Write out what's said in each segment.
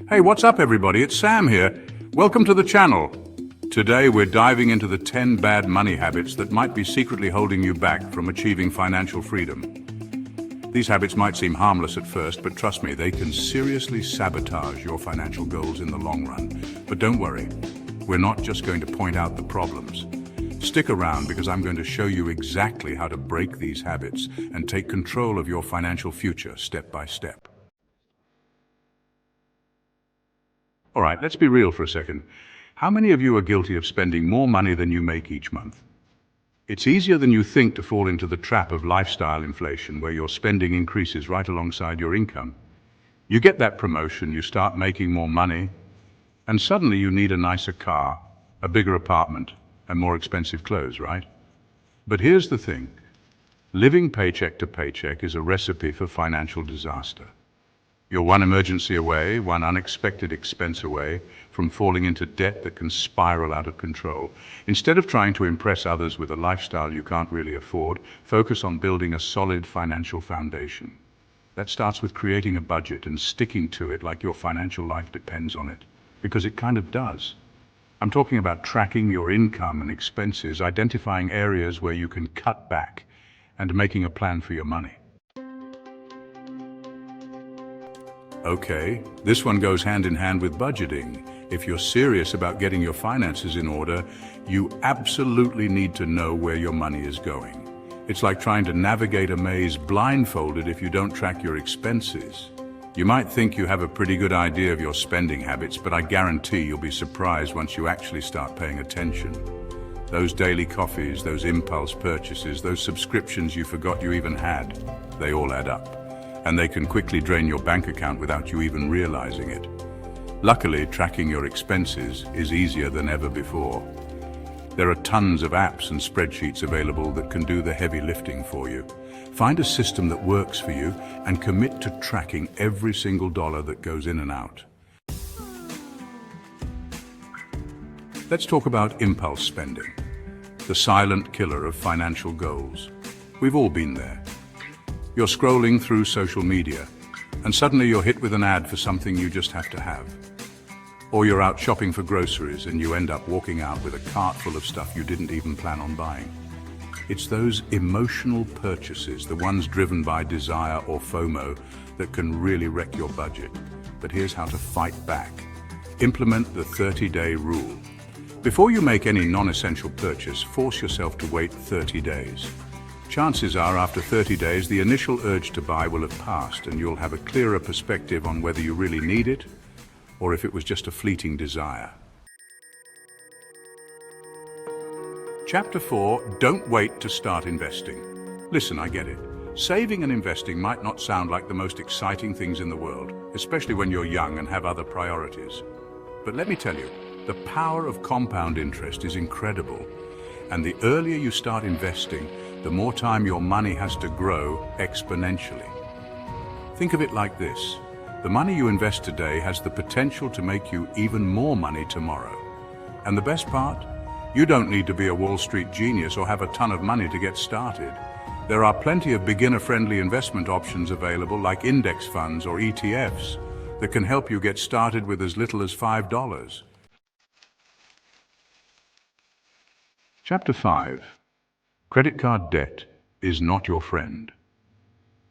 Hey, what's up everybody? It's Sam here. Welcome to the channel. Today we're diving into the 10 bad money habits that might be secretly holding you back from achieving financial freedom. These habits might seem harmless at first, but trust me, they can seriously sabotage your financial goals in the long run. But don't worry, we're not just going to point out the problems. Stick around because I'm going to show you exactly how to break these habits and take control of your financial future step by step. All right, let's be real for a second. How many of you are guilty of spending more money than you make each month? It's easier than you think to fall into the trap of lifestyle inflation where your spending increases right alongside your income. You get that promotion, you start making more money, and suddenly you need a nicer car, a bigger apartment, and more expensive clothes, right? But here's the thing. Living paycheck to paycheck is a recipe for financial disaster. You're one emergency away, one unexpected expense away from falling into debt that can spiral out of control. Instead of trying to impress others with a lifestyle you can't really afford, focus on building a solid financial foundation. That starts with creating a budget and sticking to it like your financial life depends on it, because it kind of does. I'm talking about tracking your income and expenses, identifying areas where you can cut back, and making a plan for your money. Okay, this one goes hand in hand with budgeting. If you're serious about getting your finances in order, you absolutely need to know where your money is going. It's like trying to navigate a maze blindfolded if you don't track your expenses. You might think you have a pretty good idea of your spending habits, but I guarantee you'll be surprised once you actually start paying attention. Those daily coffees, those impulse purchases, those subscriptions you forgot you even had, they all add up. And they can quickly drain your bank account without you even realizing it. Luckily, tracking your expenses is easier than ever before. There are tons of apps and spreadsheets available that can do the heavy lifting for you. Find a system that works for you and commit to tracking every single dollar that goes in and out. Let's talk about impulse spending, the silent killer of financial goals. We've all been there. You're scrolling through social media, and suddenly you're hit with an ad for something you just have to have. Or you're out shopping for groceries and you end up walking out with a cart full of stuff you didn't even plan on buying. It's those emotional purchases, the ones driven by desire or FOMO, that can really wreck your budget. But here's how to fight back. Implement the 30-day rule. Before you make any non-essential purchase, force yourself to wait 30 days. Chances are, after 30 days, the initial urge to buy will have passed and you'll have a clearer perspective on whether you really need it or if it was just a fleeting desire. Chapter 4, don't wait to start investing. Listen, I get it. Saving and investing might not sound like the most exciting things in the world, especially when you're young and have other priorities. But let me tell you, the power of compound interest is incredible. And the earlier you start investing, the more time your money has to grow exponentially. Think of it like this. The money you invest today has the potential to make you even more money tomorrow. And the best part? You don't need to be a Wall Street genius or have a ton of money to get started. There are plenty of beginner-friendly investment options available, like index funds or ETFs, that can help you get started with as little as $5. Chapter 5. Credit card debt is not your friend.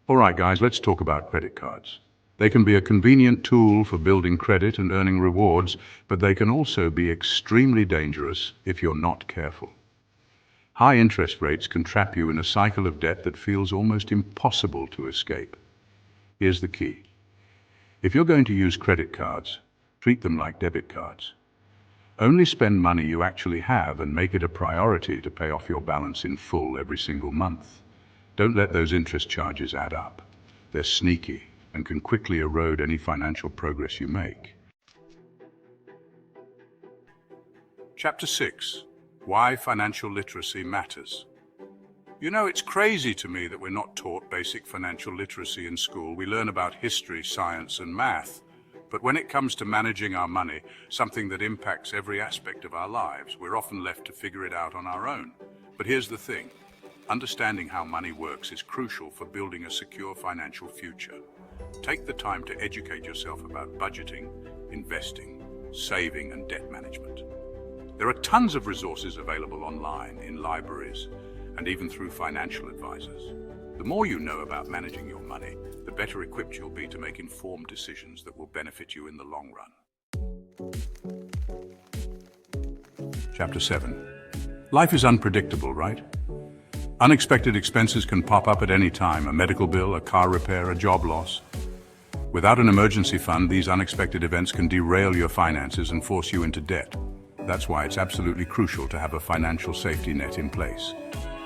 All right, guys, let's talk about credit cards. They can be a convenient tool for building credit and earning rewards, but they can also be extremely dangerous if you're not careful. High interest rates can trap you in a cycle of debt that feels almost impossible to escape. Here's the key. If you're going to use credit cards, treat them like debit cards. Only spend money you actually have and make it a priority to pay off your balance in full every single month. Don't let those interest charges add up. They're sneaky and can quickly erode any financial progress you make. Chapter 6. Why financial literacy matters. You know, it's crazy to me that we're not taught basic financial literacy in school. We learn about history, science, and math. But when it comes to managing our money, something that impacts every aspect of our lives, we're often left to figure it out on our own. But here's the thing. Understanding how money works is crucial for building a secure financial future. Take the time to educate yourself about budgeting, investing, saving, and debt management. There are tons of resources available online, in libraries, and even through financial advisors. The more you know about managing your money, the better equipped you'll be to make informed decisions that will benefit you in the long run. Chapter 7. Life is unpredictable, right? Unexpected expenses can pop up at any time: a medical bill, a car repair, a job loss. Without an emergency fund, these unexpected events can derail your finances and force you into debt. That's why it's absolutely crucial to have a financial safety net in place.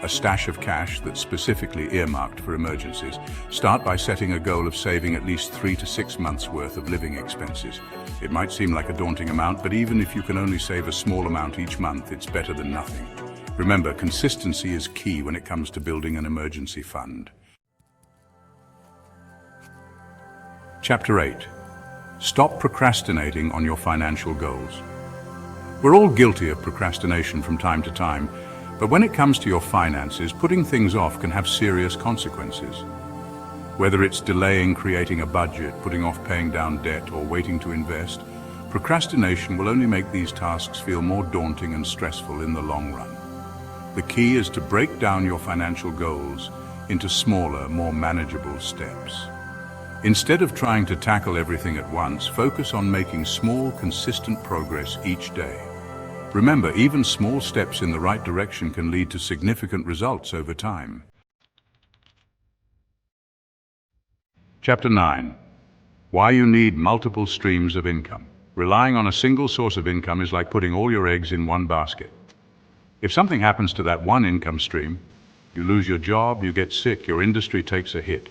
A stash of cash that's specifically earmarked for emergencies. Start by setting a goal of saving at least 3 to 6 months' worth of living expenses. It might seem like a daunting amount, but even if you can only save a small amount each month, it's better than nothing. Remember, consistency is key when it comes to building an emergency fund. Chapter 8. Stop procrastinating on your financial goals. We're all guilty of procrastination from time to time, but when it comes to your finances, putting things off can have serious consequences. Whether it's delaying creating a budget, putting off paying down debt, or waiting to invest, procrastination will only make these tasks feel more daunting and stressful in the long run. The key is to break down your financial goals into smaller, more manageable steps. Instead of trying to tackle everything at once, focus on making small, consistent progress each day. Remember, even small steps in the right direction can lead to significant results over time. Chapter 9. Why you need multiple streams of income. Relying on a single source of income is like putting all your eggs in one basket. If something happens to that one income stream, you lose your job, you get sick, your industry takes a hit.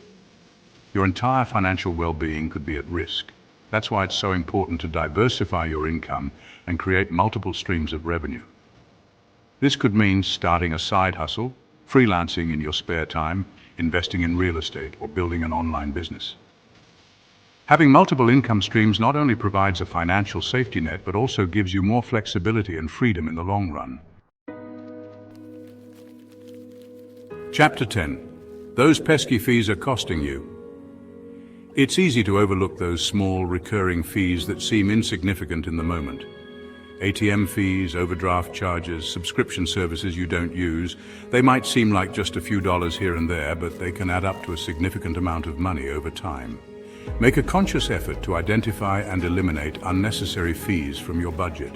Your entire financial well-being could be at risk. That's why it's so important to diversify your income and create multiple streams of revenue. This could mean starting a side hustle, freelancing in your spare time, investing in real estate, or building an online business. Having multiple income streams not only provides a financial safety net, but also gives you more flexibility and freedom in the long run. Chapter 10. Those pesky fees are costing you. It's easy to overlook those small, recurring fees that seem insignificant in the moment. ATM fees, overdraft charges, subscription services you don't use. They might seem like just a few dollars here and there, but they can add up to a significant amount of money over time. Make a conscious effort to identify and eliminate unnecessary fees from your budget.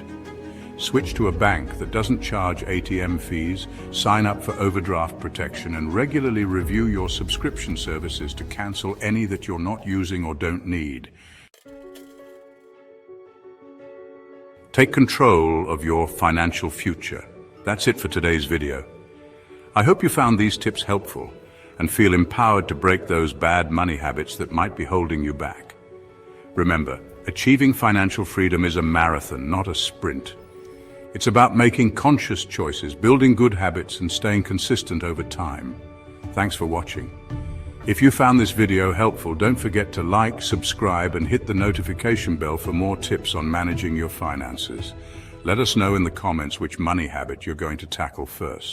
Switch to a bank that doesn't charge ATM fees, sign up for overdraft protection, and regularly review your subscription services to cancel any that you're not using or don't need. Take control of your financial future. That's it for today's video. I hope you found these tips helpful and feel empowered to break those bad money habits that might be holding you back. Remember, achieving financial freedom is a marathon, not a sprint. It's about making conscious choices, building good habits, and staying consistent over time. Thanks for watching. If you found this video helpful, don't forget to like, subscribe, and hit the notification bell for more tips on managing your finances. Let us know in the comments which money habit you're going to tackle first.